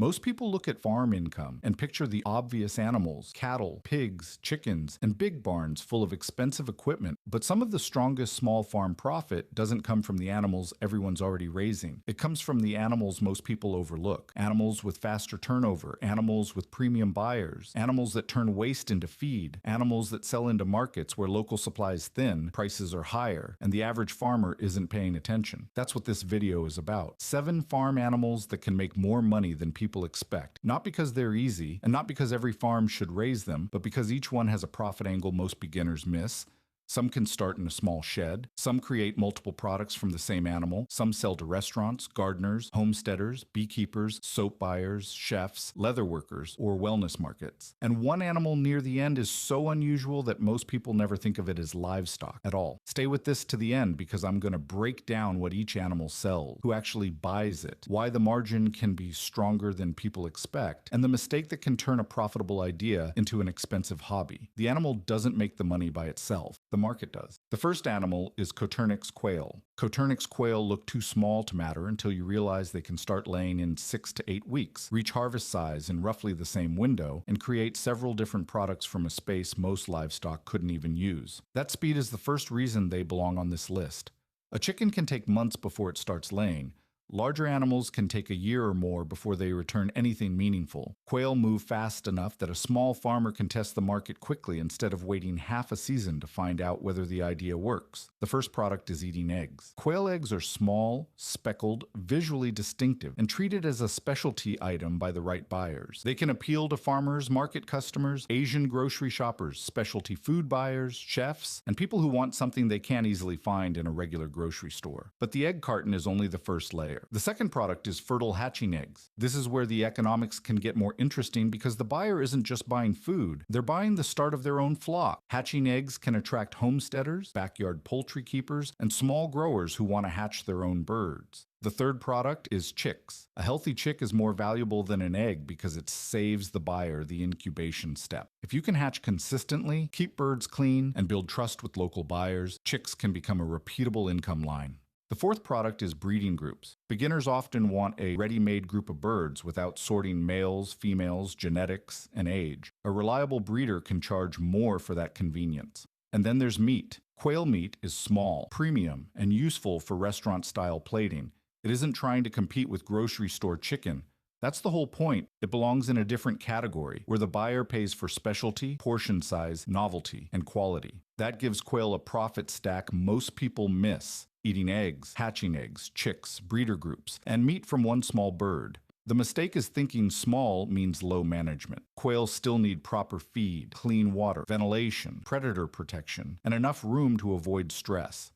Most people look at farm income and picture the obvious animals, cattle, pigs, chickens, and big barns full of expensive equipment, but some of the strongest small farm profit doesn't come from the animals everyone's already raising. It comes from the animals most people overlook. Animals with faster turnover, animals with premium buyers, animals that turn waste into feed, animals that sell into markets where local supply is thin, prices are higher, and the average farmer isn't paying attention. That's what this video is about. 7 farm animals that can make more money than people expect. Not because they're easy, and not because every farm should raise them, but because each one has a profit angle most beginners miss. Some can start in a small shed. Some create multiple products from the same animal. Some sell to restaurants, gardeners, homesteaders, beekeepers, soap buyers, chefs, leather workers, or wellness markets. And one animal near the end is so unusual that most people never think of it as livestock at all. Stay with this to the end because I'm going to break down what each animal sells, who actually buys it, why the margin can be stronger than people expect, and the mistake that can turn a profitable idea into an expensive hobby. The animal doesn't make the money by itself. The market does. The first animal is Coturnix quail. Coturnix quail look too small to matter until you realize they can start laying in 6 to 8 weeks, reach harvest size in roughly the same window, and create several different products from a space most livestock couldn't even use. That speed is the first reason they belong on this list. A chicken can take months before it starts laying. Larger animals can take a year or more before they return anything meaningful. Quail move fast enough that a small farmer can test the market quickly instead of waiting half a season to find out whether the idea works. The first product is eating eggs. Quail eggs are small, speckled, visually distinctive, and treated as a specialty item by the right buyers. They can appeal to farmers, market customers, Asian grocery shoppers, specialty food buyers, chefs, and people who want something they can't easily find in a regular grocery store. But the egg carton is only the first layer. The second product is fertile hatching eggs. This is where the economics can get more interesting because the buyer isn't just buying food, they're buying the start of their own flock. Hatching eggs can attract homesteaders, backyard poultry keepers, and small growers who want to hatch their own birds. The third product is chicks. A healthy chick is more valuable than an egg because it saves the buyer the incubation step. If you can hatch consistently, keep birds clean, and build trust with local buyers, chicks can become a repeatable income line. The fourth product is breeding groups. Beginners often want a ready-made group of birds without sorting males, females, genetics, and age. A reliable breeder can charge more for that convenience. And then there's meat. Quail meat is small, premium, and useful for restaurant-style plating. It isn't trying to compete with grocery store chicken. That's the whole point. It belongs in a different category, where the buyer pays for specialty, portion size, novelty, and quality. That gives quail a profit stack most people miss. Eating eggs, hatching eggs, chicks, breeder groups, and meat from one small bird. The mistake is thinking small means low management. Quail still need proper feed, clean water, ventilation, predator protection, and enough room to avoid stress.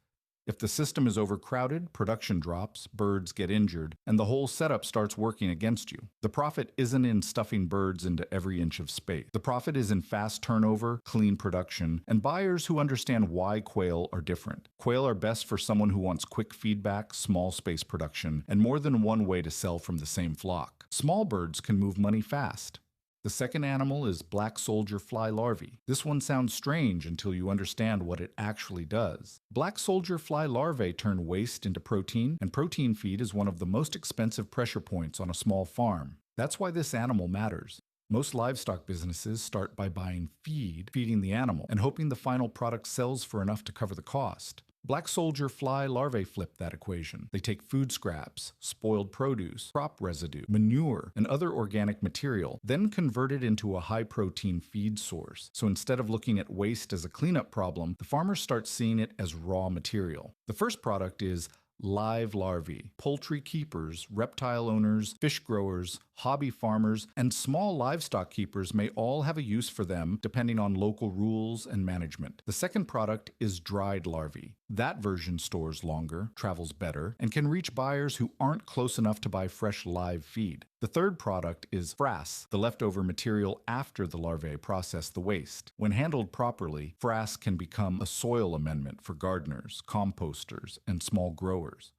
If the system is overcrowded, production drops, birds get injured, and the whole setup starts working against you. The profit isn't in stuffing birds into every inch of space. The profit is in fast turnover, clean production, and buyers who understand why quail are different. Quail are best for someone who wants quick feedback, small space production, and more than one way to sell from the same flock. Small birds can move money fast. The second animal is black soldier fly larvae. This one sounds strange until you understand what it actually does. Black soldier fly larvae turn waste into protein, and protein feed is one of the most expensive pressure points on a small farm. That's why this animal matters. Most livestock businesses start by buying feed, feeding the animal, and hoping the final product sells for enough to cover the cost. Black soldier fly larvae flip that equation. They take food scraps, spoiled produce, crop residue, manure, and other organic material, then convert it into a high-protein feed source. So instead of looking at waste as a cleanup problem, the farmers start seeing it as raw material. The first product is live larvae. Poultry keepers, reptile owners, fish growers, hobby farmers, and small livestock keepers may all have a use for them depending on local rules and management. The second product is dried larvae. That version stores longer, travels better, and can reach buyers who aren't close enough to buy fresh live feed. The third product is frass, the leftover material after the larvae process the waste. When handled properly, frass can become a soil amendment for gardeners, composters, and small growers.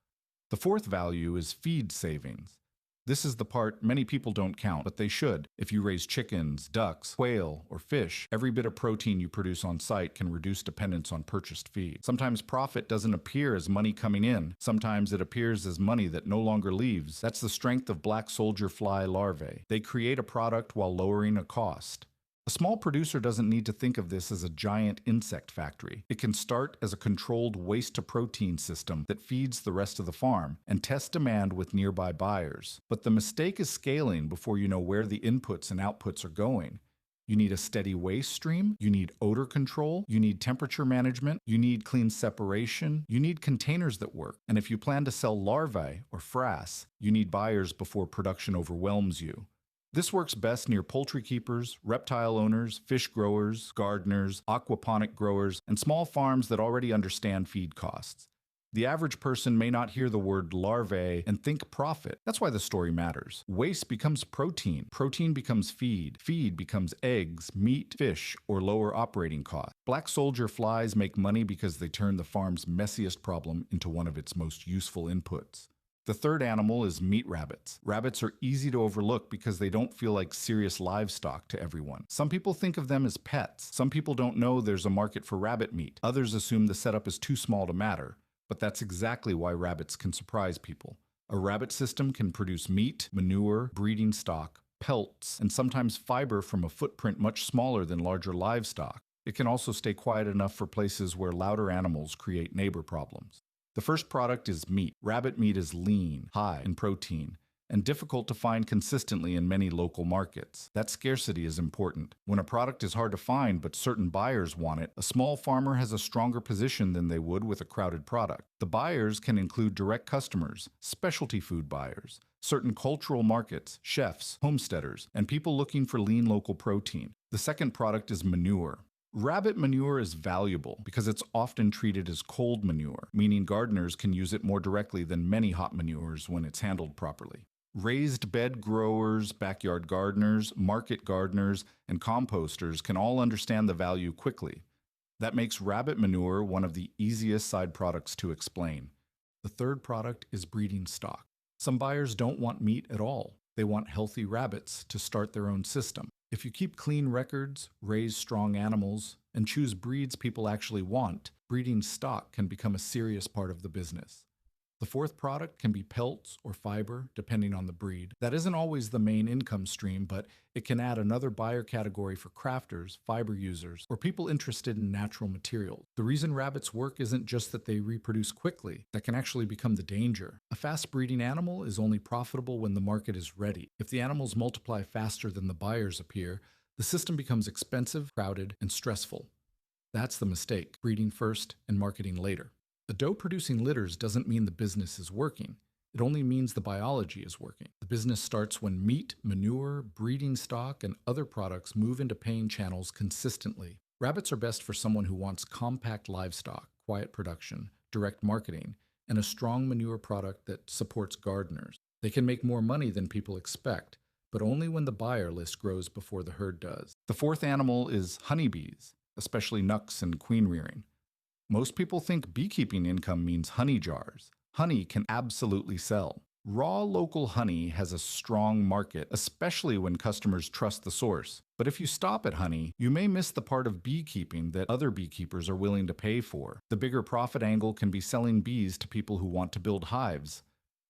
The fourth value is feed savings. This is the part many people don't count, but they should. If you raise chickens, ducks, quail, or fish, every bit of protein you produce on site can reduce dependence on purchased feed. Sometimes profit doesn't appear as money coming in. Sometimes it appears as money that no longer leaves. That's the strength of black soldier fly larvae. They create a product while lowering a cost. A small producer doesn't need to think of this as a giant insect factory. It can start as a controlled waste-to-protein system that feeds the rest of the farm and test demand with nearby buyers. But the mistake is scaling before you know where the inputs and outputs are going. You need a steady waste stream, you need odor control, you need temperature management, you need clean separation, you need containers that work. And if you plan to sell larvae or frass, you need buyers before production overwhelms you. This works best near poultry keepers, reptile owners, fish growers, gardeners, aquaponic growers, and small farms that already understand feed costs. The average person may not hear the word larvae and think profit. That's why the story matters. Waste becomes protein. Protein becomes feed. Feed becomes eggs, meat, fish, or lower operating costs. Black soldier flies make money because they turn the farm's messiest problem into one of its most useful inputs. The third animal is meat rabbits. Rabbits are easy to overlook because they don't feel like serious livestock to everyone. Some people think of them as pets. Some people don't know there's a market for rabbit meat. Others assume the setup is too small to matter. But that's exactly why rabbits can surprise people. A rabbit system can produce meat, manure, breeding stock, pelts, and sometimes fiber from a footprint much smaller than larger livestock. It can also stay quiet enough for places where louder animals create neighbor problems. The first product is meat. Rabbit meat is lean, high in protein, and difficult to find consistently in many local markets. That scarcity is important. When a product is hard to find but certain buyers want it, a small farmer has a stronger position than they would with a crowded product. The buyers can include direct customers, specialty food buyers, certain cultural markets, chefs, homesteaders, and people looking for lean local protein. The second product is manure. Rabbit manure is valuable because it's often treated as cold manure, meaning gardeners can use it more directly than many hot manures when it's handled properly. Raised bed growers, backyard gardeners, market gardeners, and composters can all understand the value quickly. That makes rabbit manure one of the easiest side products to explain. The third product is breeding stock. Some buyers don't want meat at all. They want healthy rabbits to start their own system. If you keep clean records, raise strong animals, and choose breeds people actually want, breeding stock can become a serious part of the business. The fourth product can be pelts or fiber, depending on the breed. That isn't always the main income stream, but it can add another buyer category for crafters, fiber users, or people interested in natural materials. The reason rabbits work isn't just that they reproduce quickly. That can actually become the danger. A fast-breeding animal is only profitable when the market is ready. If the animals multiply faster than the buyers appear, the system becomes expensive, crowded, and stressful. That's the mistake, breeding first and marketing later. The doe producing litters doesn't mean the business is working. It only means the biology is working. The business starts when meat, manure, breeding stock, and other products move into paying channels consistently. Rabbits are best for someone who wants compact livestock, quiet production, direct marketing, and a strong manure product that supports gardeners. They can make more money than people expect, but only when the buyer list grows before the herd does. The fourth animal is honeybees, especially nucs and queen rearing. Most people think beekeeping income means honey jars. Honey can absolutely sell. Raw local honey has a strong market, especially when customers trust the source. But if you stop at honey, you may miss the part of beekeeping that other beekeepers are willing to pay for. The bigger profit angle can be selling bees to people who want to build hives.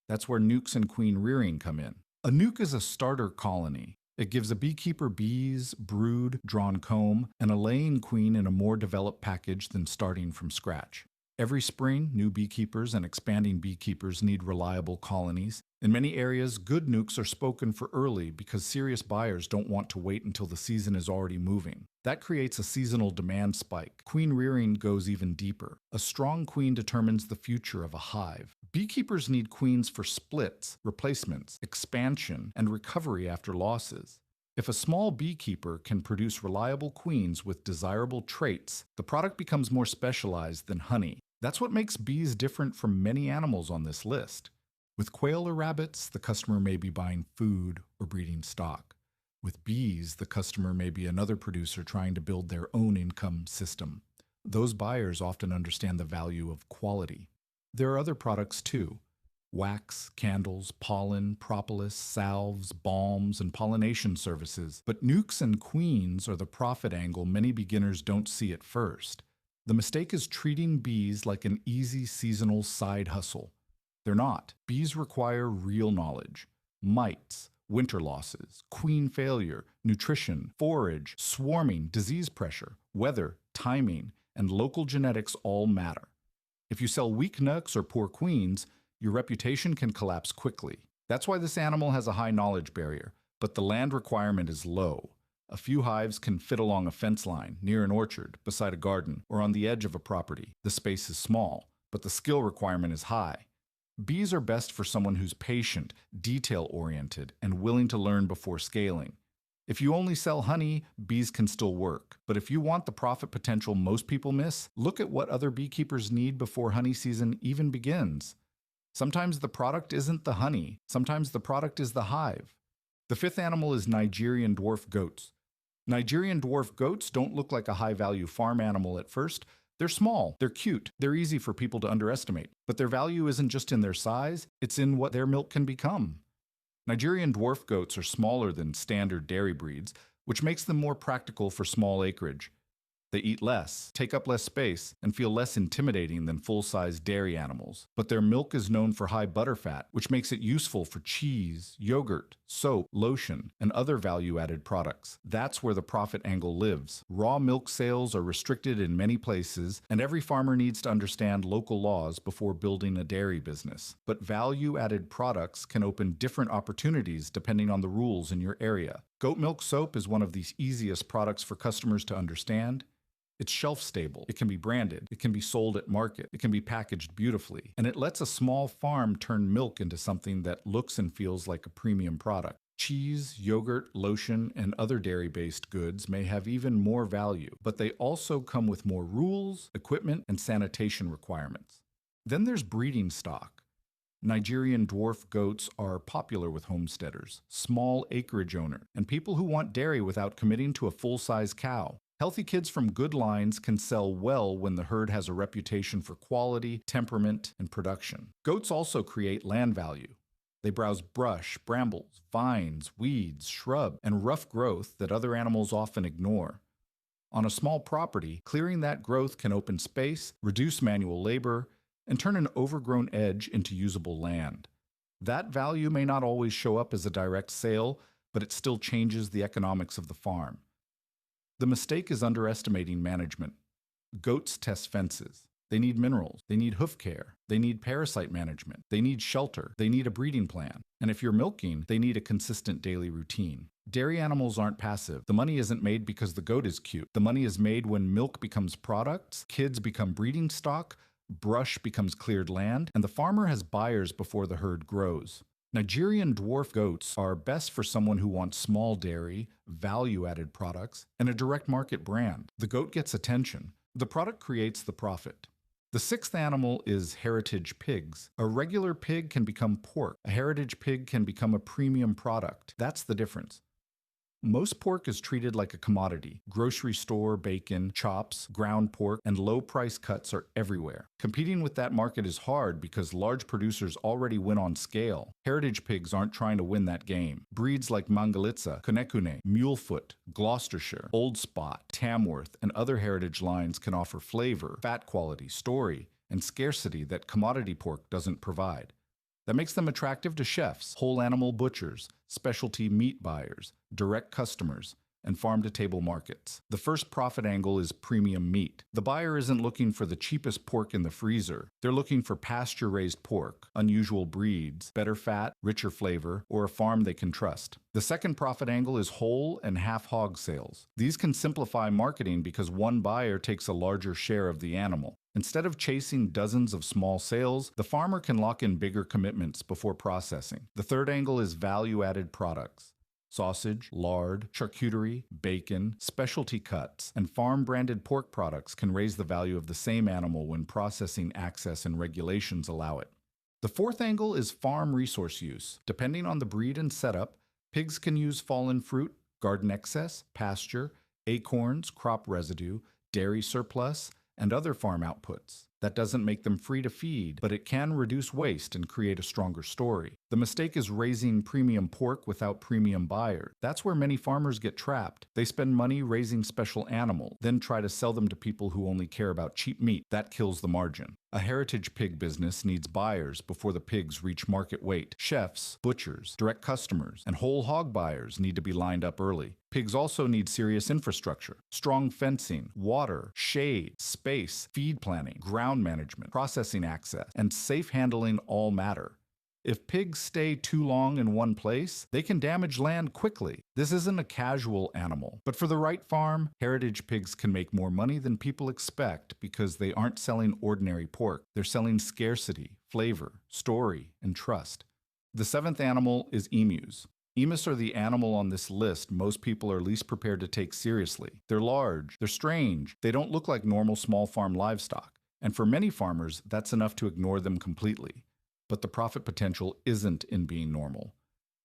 That's where nukes and queen rearing come in. A nuke is a starter colony. It gives a beekeeper bees, brood, drawn comb, and a laying queen in a more developed package than starting from scratch. Every spring, new beekeepers and expanding beekeepers need reliable colonies. In many areas, good nukes are spoken for early because serious buyers don't want to wait until the season is already moving. That creates a seasonal demand spike. Queen rearing goes even deeper. A strong queen determines the future of a hive. Beekeepers need queens for splits, replacements, expansion, and recovery after losses. If a small beekeeper can produce reliable queens with desirable traits, the product becomes more specialized than honey. That's what makes bees different from many animals on this list. With quail or rabbits, the customer may be buying food or breeding stock. With bees, the customer may be another producer trying to build their own income system. Those buyers often understand the value of quality. There are other products too. wax, candles, pollen, propolis, salves, balms, and pollination services. But nukes and queens are the profit angle many beginners don't see at first. The mistake is treating bees like an easy seasonal side hustle. They're not. Bees require real knowledge. Mites, winter losses, queen failure, nutrition, forage, swarming, disease pressure, weather, timing, and local genetics all matter. If you sell weak nucs or poor queens, your reputation can collapse quickly. That's why this animal has a high knowledge barrier, but the land requirement is low. A few hives can fit along a fence line, near an orchard, beside a garden, or on the edge of a property. The space is small, but the skill requirement is high. Bees are best for someone who's patient, detail-oriented, and willing to learn before scaling. If you only sell honey, bees can still work. But if you want the profit potential most people miss, look at what other beekeepers need before honey season even begins. Sometimes the product isn't the honey. Sometimes the product is the hive. The fifth animal is Nigerian dwarf goats. Nigerian dwarf goats don't look like a high-value farm animal at first. They're small, they're cute, they're easy for people to underestimate. But their value isn't just in their size, it's in what their milk can become. Nigerian dwarf goats are smaller than standard dairy breeds, which makes them more practical for small acreage. They eat less, take up less space, and feel less intimidating than full-size dairy animals. But their milk is known for high butterfat, which makes it useful for cheese, yogurt, soap, lotion, and other value-added products. That's where the profit angle lives. Raw milk sales are restricted in many places, and every farmer needs to understand local laws before building a dairy business. But value-added products can open different opportunities depending on the rules in your area. Goat milk soap is one of the easiest products for customers to understand. It's shelf-stable, it can be branded, it can be sold at market, it can be packaged beautifully, and it lets a small farm turn milk into something that looks and feels like a premium product. Cheese, yogurt, lotion, and other dairy-based goods may have even more value, but they also come with more rules, equipment, and sanitation requirements. Then there's breeding stock. Nigerian dwarf goats are popular with homesteaders, small acreage owners, and people who want dairy without committing to a full-size cow. Healthy kids from good lines can sell well when the herd has a reputation for quality, temperament, and production. Goats also create land value. They browse brush, brambles, vines, weeds, shrub, and rough growth that other animals often ignore. On a small property, clearing that growth can open space, reduce manual labor, and turn an overgrown edge into usable land. That value may not always show up as a direct sale, but it still changes the economics of the farm. The mistake is underestimating management. Goats test fences. They need minerals. They need hoof care. They need parasite management. They need shelter. They need a breeding plan. And if you're milking, they need a consistent daily routine. Dairy animals aren't passive. The money isn't made because the goat is cute. The money is made when milk becomes products, kids become breeding stock, brush becomes cleared land, and the farmer has buyers before the herd grows. Nigerian dwarf goats are best for someone who wants small dairy, value-added products, and a direct market brand. The goat gets attention. The product creates the profit. The sixth animal is heritage pigs. A regular pig can become pork. A heritage pig can become a premium product. That's the difference. Most pork is treated like a commodity. Grocery store bacon, chops, ground pork, and low-price cuts are everywhere. Competing with that market is hard because large producers already win on scale. Heritage pigs aren't trying to win that game. Breeds like Mangalitsa, Konekune, Mulefoot, Gloucestershire, Old Spot, Tamworth, and other heritage lines can offer flavor, fat quality, story, and scarcity that commodity pork doesn't provide. That makes them attractive to chefs, whole animal butchers, specialty meat buyers, direct customers, and farm-to-table markets. The first profit angle is premium meat. The buyer isn't looking for the cheapest pork in the freezer. They're looking for pasture-raised pork, unusual breeds, better fat, richer flavor, or a farm they can trust. The second profit angle is whole and half-hog sales. These can simplify marketing because one buyer takes a larger share of the animal. Instead of chasing dozens of small sales, the farmer can lock in bigger commitments before processing. The third angle is value-added products. Sausage, lard, charcuterie, bacon, specialty cuts, and farm-branded pork products can raise the value of the same animal when processing access and regulations allow it. The fourth angle is farm resource use. Depending on the breed and setup, pigs can use fallen fruit, garden excess, pasture, acorns, crop residue, dairy surplus, and other farm outputs. That doesn't make them free to feed, but it can reduce waste and create a stronger story. The mistake is raising premium pork without premium buyers. That's where many farmers get trapped. They spend money raising special animals, then try to sell them to people who only care about cheap meat. That kills the margin. A heritage pig business needs buyers before the pigs reach market weight. Chefs, butchers, direct customers, and whole hog buyers need to be lined up early. Pigs also need serious infrastructure, strong fencing, water, shade, space, feed planning, ground management, processing access, and safe handling all matter. If pigs stay too long in one place, they can damage land quickly. This isn't a casual animal, but for the right farm, heritage pigs can make more money than people expect because they aren't selling ordinary pork. They're selling scarcity, flavor, story, and trust. The seventh animal is emus. Emus are the animal on this list most people are least prepared to take seriously. They're large, they're strange, they don't look like normal small farm livestock, and for many farmers, that's enough to ignore them completely. But the profit potential isn't in being normal.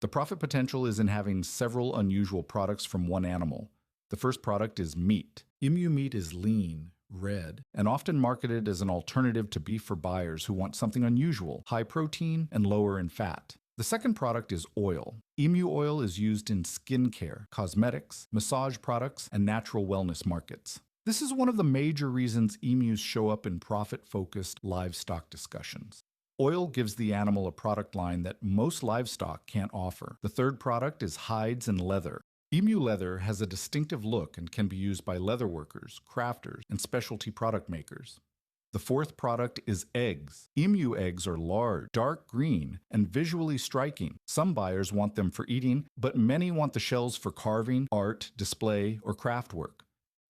The profit potential is in having several unusual products from one animal. The first product is meat. Emu meat is lean, red, and often marketed as an alternative to beef for buyers who want something unusual, high protein, and lower in fat. The second product is oil. Emu oil is used in skincare, cosmetics, massage products, and natural wellness markets. This is one of the major reasons emus show up in profit-focused livestock discussions. Oil gives the animal a product line that most livestock can't offer. The third product is hides and leather. Emu leather has a distinctive look and can be used by leather workers, crafters, and specialty product makers. The fourth product is eggs. Emu eggs are large, dark green, and visually striking. Some buyers want them for eating, but many want the shells for carving, art, display, or craft work.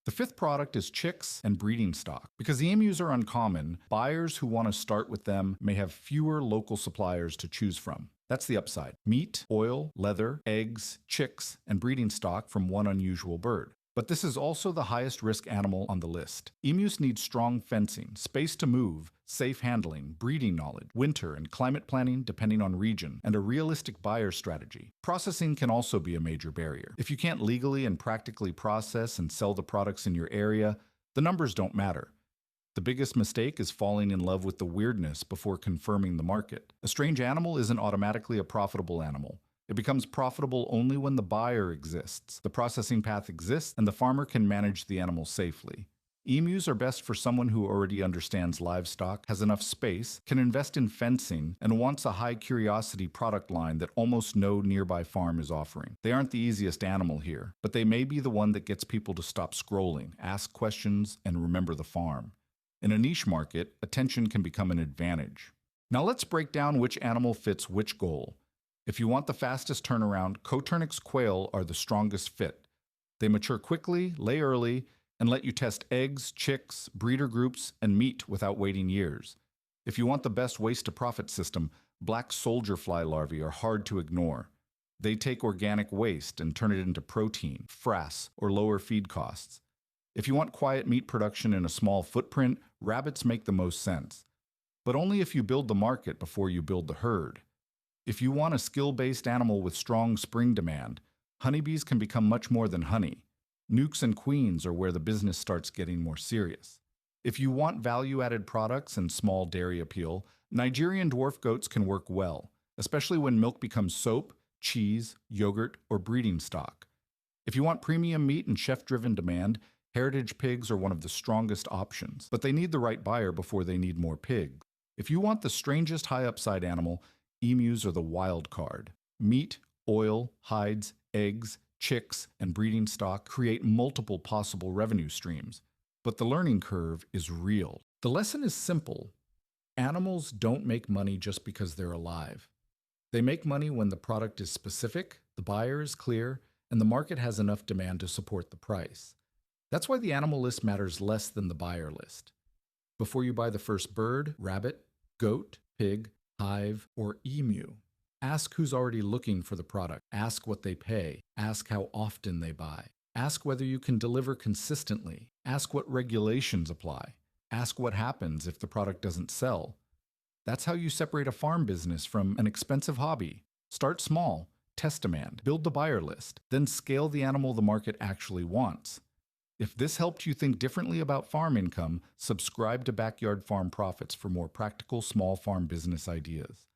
The fifth product is chicks and breeding stock. Because the emus are uncommon, buyers who want to start with them may have fewer local suppliers to choose from. That's the upside. Meat, oil, leather, eggs, chicks, and breeding stock from one unusual bird. But this is also the highest risk animal on the list. Emus need strong fencing, space to move, safe handling, breeding knowledge, winter and climate planning depending on region, and a realistic buyer strategy. Processing can also be a major barrier. If you can't legally and practically process and sell the products in your area, the numbers don't matter. The biggest mistake is falling in love with the weirdness before confirming the market. A strange animal isn't automatically a profitable animal. It becomes profitable only when the buyer exists, the processing path exists, and the farmer can manage the animal safely. Emus are best for someone who already understands livestock, has enough space, can invest in fencing, and wants a high curiosity product line that almost no nearby farm is offering. They aren't the easiest animal here, but they may be the one that gets people to stop scrolling, ask questions, and remember the farm. In a niche market, attention can become an advantage. Now let's break down which animal fits which goal. If you want the fastest turnaround, Coturnix quail are the strongest fit. They mature quickly, lay early, and let you test eggs, chicks, breeder groups, and meat without waiting years. If you want the best waste-to-profit system, black soldier fly larvae are hard to ignore. They take organic waste and turn it into protein, frass, or lower feed costs. If you want quiet meat production in a small footprint, rabbits make the most sense. But only if you build the market before you build the herd. If you want a skill-based animal with strong spring demand, honeybees can become much more than honey. Nukes and queens are where the business starts getting more serious. If you want value-added products and small dairy appeal, Nigerian dwarf goats can work well, especially when milk becomes soap, cheese, yogurt, or breeding stock. If you want premium meat and chef-driven demand, heritage pigs are one of the strongest options, but they need the right buyer before they need more pigs. If you want the strangest high-upside animal, emus are the wild card. Meat, oil, hides, eggs, chicks, and breeding stock create multiple possible revenue streams. But the learning curve is real. The lesson is simple. Animals don't make money just because they're alive. They make money when the product is specific, the buyer is clear, and the market has enough demand to support the price. That's why the animal list matters less than the buyer list. Before you buy the first bird, rabbit, goat, pig, hive, or emu, ask who's already looking for the product. Ask what they pay. Ask how often they buy. Ask whether you can deliver consistently. Ask what regulations apply. Ask what happens if the product doesn't sell. That's how you separate a farm business from an expensive hobby. Start small, test demand, build the buyer list, then scale the animal the market actually wants. If this helped you think differently about farm income, subscribe to Backyard Farm Profits for more practical small farm business ideas.